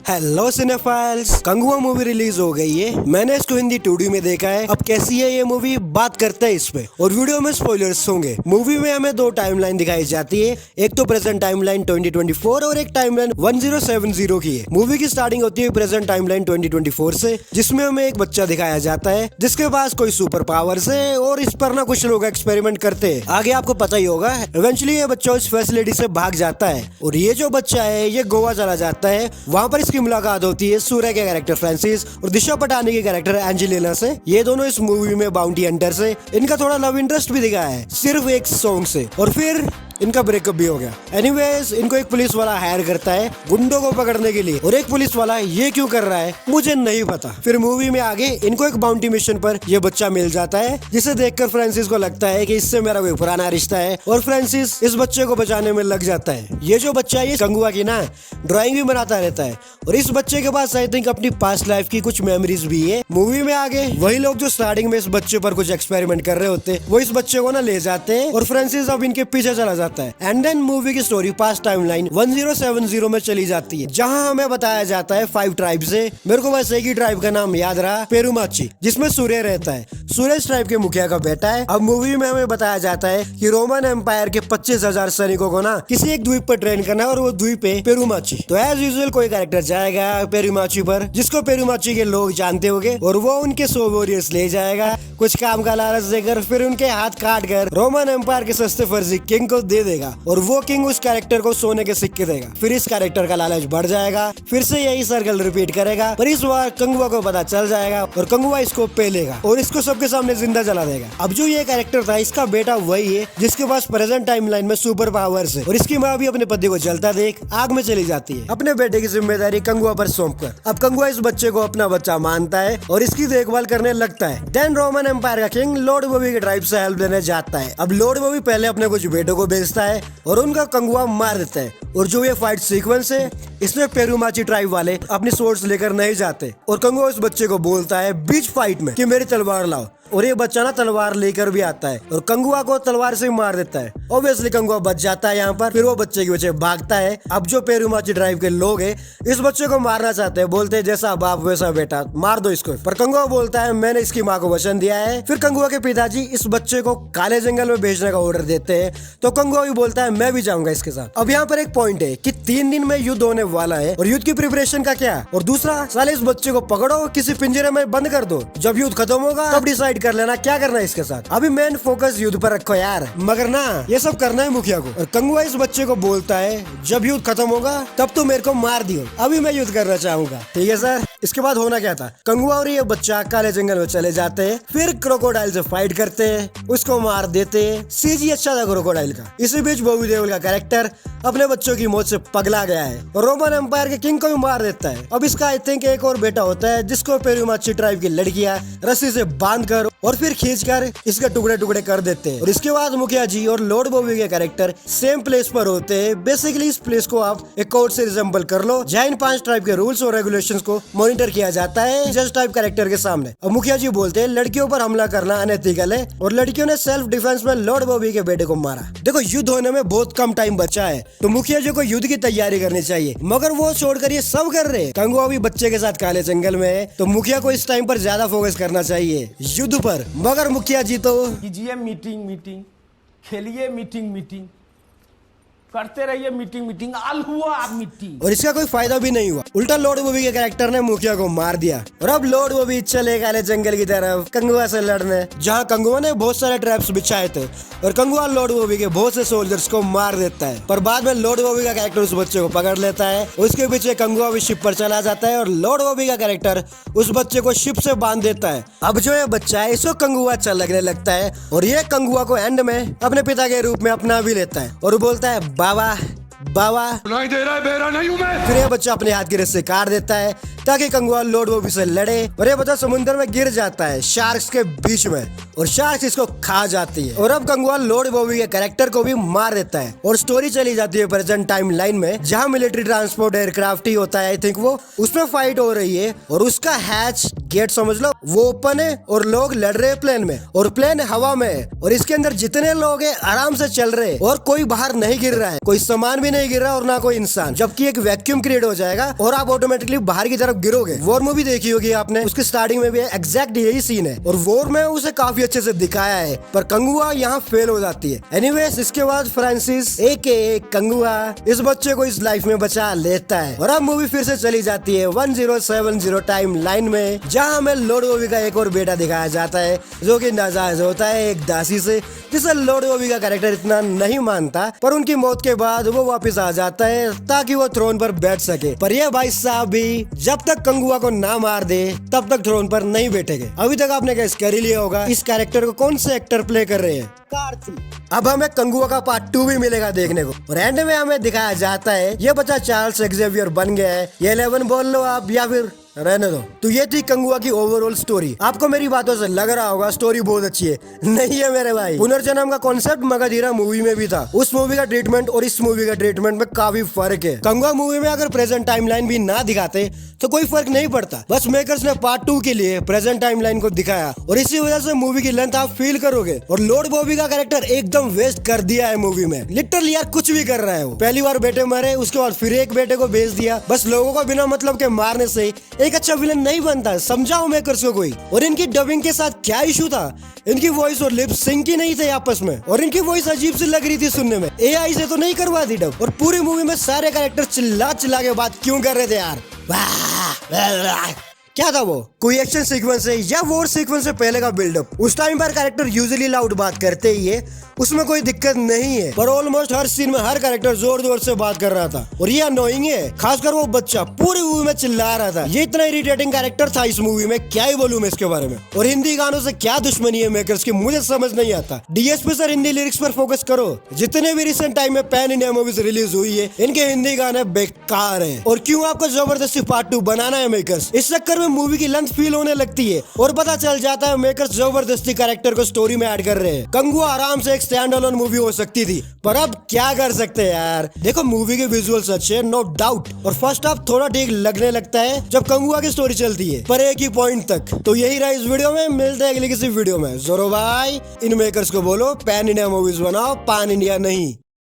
Hello cinephiles, Kanguva movie release हो गई है। मैंने इसको हिंदी 2D में देखा है। अब कैसी है ये मूवी, बात करते हैं इस पे। और वीडियो में स्पॉयलर्स होंगे। मूवी में हमें दो टाइमलाइन दिखाई जाती है, एक तो प्रेजेंट टाइमलाइन 2024 और एक टाइमलाइन 1070 की है। मूवी की स्टार्टिंग होती है प्रेजेंट टाइमलाइन 2024 से, जिसमें हमें एक बच्चा दिखाया जाता है जिसके पास कोई सुपर पावर्स है और इस पर ना कुछ लोग एक्सपेरिमेंट करते हैं। आगे आपको पता ही होगा, इवेंचुअली ये बच्चा उस फैसिलिटी से भाग जाता है और ये जो बच्चा है ये गोवा चला जाता है। वहाँ पर इसकी मुलाकात होती है सूर्य के कैरेक्टर फ्रांसिस और दिशा पटानी के कैरेक्टर एंजेलिना से। ये दोनों इस मूवी में बाउंटी हंटर से। इनका थोड़ा लव इंटरेस्ट भी दिखाया है सिर्फ एक सॉन्ग से, और फिर इनका ब्रेकअप भी हो गया। एनीवेज, इनको एक पुलिस वाला हायर करता है गुंडों को पकड़ने के लिए, और एक पुलिस वाला ये क्यों कर रहा है मुझे नहीं पता। फिर मूवी में आगे इनको एक बाउंटी मिशन पर ये बच्चा मिल जाता है, जिसे देखकर फ्रांसिस को लगता है कि इससे मेरा कोई पुराना रिश्ता है, और फ्रांसिस इस बच्चे को बचाने में लग जाता है। ये जो बच्चा है ये कंगुआ की ना ड्राइंग भी बनाता रहता है, और इस बच्चे के पास आई थिंक अपनी पास्ट लाइफ की कुछ मेमोरीज भी है। मूवी में आगे वही लोग जो स्टार्टिंग में इस बच्चे पर कुछ एक्सपेरिमेंट कर रहे होते वो इस बच्चे को ना ले जाते हैं, और फ्रांसिस अब इनके पीछे चला जाता है। एंड देन मूवी की स्टोरी पास्ट टाइमलाइन 1070 में चली जाती है, जहां हमें बताया जाता है 5 ट्राइब से। मेरे को बस एक ही ट्राइब का नाम याद रहा, पेरुमाची, जिसमें सूर्य रहता है। सूर्य इस ट्राइब के मुखिया का बेटा है। अब मूवी में हमें बताया जाता है कि रोमन एम्पायर के 25,000 सैनिकों को ना किसी एक द्वीप पर ट्रेन करना है, और वो द्वीप है पेरुमाची। तो एज यूजुअल कोई कैरेक्टर जाएगा पेरुमाची पर, जिसको पेरुमाची के लोग जानते होंगे, और वो उनके 100 वॉरियर्स ले जाएगा कुछ काम का लालच देकर। फिर उनके हाथ काट कर रोमन एम्पायर के सस्ते फर्जी किंग को दे देगा, और वो किंग उस कैरेक्टर को सोने के सिक्के देगा। फिर इस कैरेक्टर का लालच बढ़ जाएगा, फिर से यही सर्कल रिपीट करेगा, पर इस बार कंगुआ को पता चल जाएगा और कंगुआ इसको पे लेगा और इसको सबके सामने जिंदा जला देगा। अब जो ये कैरेक्टर था इसका बेटा वही है जिसके पास प्रेजेंट टाइमलाइन में सुपर पावर्स है, और इसकी माँ भी अपने पति को जलता देख आग में चली जाती है, अपने बेटे की जिम्मेदारी कंगुआ पर सौंप कर। अब कंगुआ इस बच्चे को अपना बच्चा मानता है और इसकी देखभाल करने लगता है। देन रोमन एम्पायर का किंग लॉर्ड बॉबी के ट्राइब से हेल्प लेने जाता है। अब लॉर्ड बॉबी पहले अपने कुछ बेटों को भेजता है और उनका कंगुआ मार देता है। और जो ये फाइट सीक्वेंस है इसमें पेरुमाची ट्राइब वाले अपनी सोर्स लेकर नहीं जाते, और कंगुआ उस बच्चे को बोलता है बीच फाइट में कि मेरी तलवार लाओ, और ये बच्चा ना तलवार लेकर भी आता है और कंगुआ को तलवार से मार देता है। ऑब्वियसली कंगुआ बच जाता है यहाँ पर। फिर वो बच्चे की वजह भागता है। अब जो पेरुमाची ट्राइब के लोग हैं इस बच्चे को मारना चाहते हैं, बोलते हैं जैसा बाप वैसा बेटा, मार दो इसको। पर कंगुआ बोलता है मैंने इसकी माँ को वचन दिया है। फिर कंगुआ के पिताजी इस बच्चे को काले जंगल में भेजने का ऑर्डर देते हैं, तो कंगुआ भी बोलता है मैं भी जाऊंगा इसके साथ। अब यहाँ पर एक पॉइंट है कि 3 दिन में युद्ध होने वाला है, और युद्ध की प्रिपरेशन का क्या, और दूसरा साले इस बच्चे को पकड़ो किसी पिंजरे में बंद कर दो, जब युद्ध खत्म होगा तब डिसाइड कर लेना क्या करना है इसके साथ। अभी मेन फोकस युद्ध पर रखो यार, मगर ना ये सब करना है मुखिया को। और कंगुआ इस बच्चे को बोलता है जब युद्ध खत्म होगा तब तो मेरे को मार दियो, अभी मैं युद्ध करना चाहूंगा। ठीक है सर। इसके बाद होना क्या था, कंगुआ और ये बच्चा काले जंगल में चले जाते हैं, फिर क्रोकोडाइल से फाइट करते हैं, उसको मार देते हैं। सीजी अच्छा था क्रोकोडाइल का। इसी बीच बॉबी देओल का कैरेक्टर अपने बच्चों की मौत से पगला गया है और रोमन एम्पायर के किंग को भी मार देता है। अब इसका आई थिंक एक और बेटा होता है जिसको पेरुमाची ट्राइब की लड़कियां रस्सी से बांध कर और फिर खींचकर इसके टुकड़े टुकड़े कर देते हैं। और इसके बाद मुखिया जी और लॉर्ड बॉबी के कैरेक्टर सेम प्लेस पर होते हैं। बेसिकली इस प्लेस को आप एक कोर्ट से रिजेंबल कर लो, जहाँ इन 5 ट्राइब के रूल्स और रेगुलेशंस को मॉनिटर किया जाता है जज टाइप कैरेक्टर के सामने। अब मुखिया जी बोलते हैं लड़कियों पर हमला करना अनएथिकल है, और लड़कियों ने सेल्फ डिफेंस में लॉर्ड बॉबी के बेटे को मारा। देखो युद्ध होने में बहुत कम टाइम बचा है, तो मुखिया जी को युद्ध की तैयारी करनी चाहिए, मगर वो छोड़कर ये सब कर रहे हैं। कंगुआ भी बच्चे के साथ काले जंगल में है, तो मुखिया को इस टाइम पर ज्यादा फोकस करना चाहिए युद्ध पर। मगर मुखिया जी तो कीजिए मीटिंग, खेलिए मीटिंग, करते रहिए मीटिंग, आल हुआ मीटिंग। और इसका कोई फायदा भी नहीं हुआ। उल्टा लॉर्ड बॉबी के कैरेक्टर ने मुखिया को मार दिया, और अब लॉर्ड बॉबी चले काले जंगल की तरफ कंगुआ से लड़ने, जहाँ कंगुआ ने बहुत सारे ट्रैप्स बिछाए थे, और कंगुआ लॉर्ड बॉबी के बहुत से सोल्जर्स को मार देता है। पर बाद में लॉर्ड बॉबी का कैरेक्टर उस बच्चे को पकड़ लेता है, उसके पीछे कंगुआ भी शिप पर चला जाता है, और लॉर्ड बॉबी का कैरेक्टर उस बच्चे को शिप से बांध देता है। अब जो ये बच्चा है इसको कंगुआ अच्छा लगने लगता है, और ये कंगुआ को एंड में अपने पिता के रूप में अपना भी लेता है, और बोलता है बाबा सुनाई दे रहा है, बेरा नहीं हूं मैं। फिर ये बच्चा अपने हाथ की रस्सी काट देता है ताकि कंगुआ लॉर्ड बॉबी से लड़े, और ये बच्चा समुद्र में गिर जाता है शार्क्स के बीच में, और शार्क्स इसको खा जाती है। और अब कंगुआ लॉर्ड बॉबी के कैरेक्टर को भी मार देता है, और स्टोरी चली जाती है प्रेजेंट टाइम लाइन में, जहाँ मिलिट्री ट्रांसपोर्ट एयरक्राफ्ट ही होता है आई थिंक वो, उसमें फाइट हो रही है, और उसका हैच गेट समझ लो वो ओपन है और लोग लड़ रहे हैं प्लेन में और प्लेन हवा में है और इसके अंदर जितने लोग हैं आराम से चल रहे हैं और कोई बाहर नहीं गिर रहा है, कोई सामान भी नहीं गिर रहा और ना कोई इंसान, जबकि एक वैक्यूम क्रिएट हो जाएगा और आप ऑटोमेटिकली बाहर की तरफ गिरोगे। वॉर मूवी देखी होगी आपने, उसके स्टार्टिंग में भी एग्जैक्ट यही सीन है और वॉर में उसे काफी अच्छे से दिखाया है, पर कंगुआ यहाँ फेल हो जाती है। एनीवेज इसके बाद फ्रांसिस एक कंगुआ इस बच्चे को इस लाइफ में बचा लेता है और अब मूवी फिर से चली जाती है 1070 टाइम लाइन में, जहाँ हमें लॉर्ड ओवी का एक और बेटा दिखाया जाता है जो कि नाजायज होता है एक दासी से, जिसे लॉर्ड ओवी का कैरेक्टर इतना नहीं मानता, पर उनकी मौत के बाद वो वापस आ जाता है ताकि वो थ्रोन पर बैठ सके। पर ये भाई साहब भी जब तक कंगुआ को ना मार दे तब तक थ्रोन पर नहीं बैठेंगे। अभी तक आपने गेस कर ही लिया होगा इस कैरेक्टर को कौन से एक्टर प्ले कर रहे हैं, कार्ती। अब हमें कंगुआ का पार्ट 2 भी मिलेगा देखने को और एंड में हमें दिखाया जाता है ये बच्चा चार्ल्स एक्जेवियर बन गया है, ये 11 बोल लो आप या फिर रहने दो। तो ये थी कंगुआ की ओवरऑल स्टोरी। आपको मेरी बातों से लग रहा होगा स्टोरी बहुत अच्छी है, नहीं है मेरे भाई। पुनर्जन्म का कॉन्सेप्ट मगधीरा मूवी में भी था, उस मूवी का ट्रीटमेंट और इस मूवी का ट्रीटमेंट में काफी फर्क है। कंगुआ मूवी में अगर प्रेजेंट टाइमलाइन भी ना दिखाते तो कोई फर्क नहीं पड़ता, बस मेकर्स ने पार्ट 2 के लिए प्रेजेंट टाइमलाइन को दिखाया और इसी वजह से मूवी की लेंथ आप फील करोगे। और लॉर्ड बॉबी का कैरेक्टर एकदम वेस्ट कर दिया है मूवी में, लिटरली यार कुछ भी कर रहा है वो। पहली बार बेटे मरे, उसके बाद फिर एक बेटे को भेज दिया, बस लोगों को बिना मतलब के मारने से एक अच्छा विलन नहीं बनता, समझाओ मेकर्स को कोई। और इनकी डबिंग के साथ क्या इशू था, इनकी वॉइस और लिप्स सिंक ही नहीं थे आपस में और इनकी वॉइस अजीब सी लग रही थी सुनने में, एआई से तो नहीं करवा दी डब। और पूरी मूवी में सारे कैरेक्टर चिल्ला चिल्ला के बात क्यों कर रहे थे यार, क्या था वो, कोई एक्शन सीक्वेंस है या वॉर सीक्वेंस से पहले का बिल्डअप। उस टाइम पर कैरेक्टर यूजुअली लाउड बात करते ही है, उसमें कोई दिक्कत नहीं है, पर ऑलमोस्ट हर सीन में हर कैरेक्टर जोर जोर से बात कर रहा था और ये अनोइंग है, खासकर वो बच्चा पूरी मूवी में चिल्ला रहा था। ये इतना इरिटेटिंग कैरेक्टर था इस मूवी में, क्या ही बोलूं मैं इसके बारे में। और हिंदी गानों से क्या दुश्मनी है मेकर्स की, मुझे समझ नहीं आता। डीएसपी सर हिंदी लिरिक्स पर फोकस करो, जितने भी रिसेंट टाइम में पैन इंडिया मूवीज रिलीज हुई है इनके हिंदी गाने बेकार है। और क्यों आपको जबरदस्ती पार्ट 2 बनाना है मेकर्स, इस चक्कर में मूवी की लेंथ फील होने लगती है और पता चल जाता है मेकर्स जबरदस्ती कैरेक्टर को स्टोरी में ऐड कर रहे हैं। कंगुआ आराम से एक स्टैंड अलोन मूवी हो सकती थी, पर अब क्या कर सकते हैं यार। देखो मूवी के विजुअल्स अच्छे नो डाउट और फर्स्ट हाफ थोड़ा ठीक लगने लगता है जब कंगुआ की स्टोरी चलती है, पर एक ही पॉइंट तक। तो यही रहा इस वीडियो में, मिलते हैं अगली किसी वीडियो में। जोरो भाई इन मेकर्स को बोलो पैन इंडिया मूवीज बनाओ, पान इंडिया नहीं।